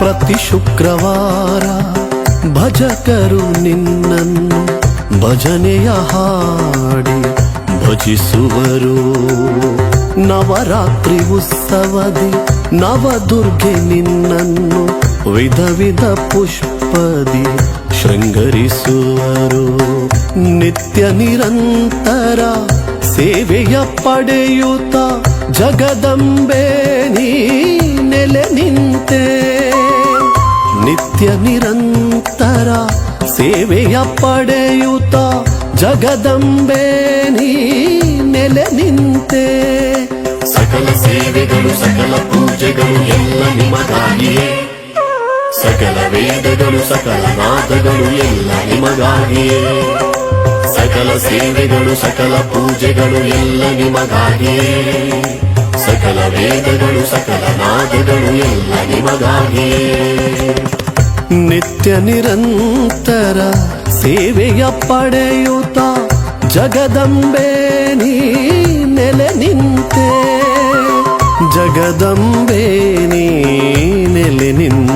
ಪ್ರತಿ ಶುಕ್ರವಾರ ಭಜಕರು ನಿನ್ನನ್ನು ಭಜನೆಯ ಹಾಡಿ ಭಜಿಸುವರು. ನವರಾತ್ರಿ ಉತ್ಸವದಿ ನವದುರ್ಗೆ ನಿನ್ನನ್ನು ವಿಧ ವಿಧ ಪುಷ್ಪದಿ ಶೃಂಗರಿಸುವರು. ನಿತ್ಯ ನಿರಂತರ ಸೇವೆಯ ಪಡೆಯುತ್ತ ಜಗದಂಬೆ ನೀ ನೆಲೆ ನಿಂತೆ. ನಿತ್ಯ ನಿರಂತರ ಸೇವೆಯ ಪಡೆಯುತ್ತ ಜಗದಂಬೆ ನೀ ನೆಲೆ ನಿಂತೆ. ಸಕಲ ಸೇವೆಗಳು ಸಕಲ ಪೂಜೆಗಳು ಎಲ್ಲ ನಿಮಗಾಗಿಯೇ. ಸಕಲ ವೇದಗಳು ಸಕಲ ನಾದಗಳು ಎಲ್ಲ ನಿಮಗಾಗಿಯೇ. ಸಕಲ ಸೇವೆಗಳು ಸಕಲ ಪೂಜೆಗಳು ಎಲ್ಲ ನಿಮಗಾಗಿಯೇ. ಸಕಲ ವೇದಗಳು ಸಕಲ ನಾದಗಳು ಎಲ್ಲ ನಿಮಗಾಗಿಯೇ. ನಿತ್ಯ ನಿರಂತರ ಸೇವೆಯ ಪಡೆಯುತ್ತ ಜಗದಂಬೆ ನೀ ನೆಲೆ ನಿಂತೆ. ಜಗದಂಬೆ ನೀ ನೆಲೆ ನಿಂತೆ.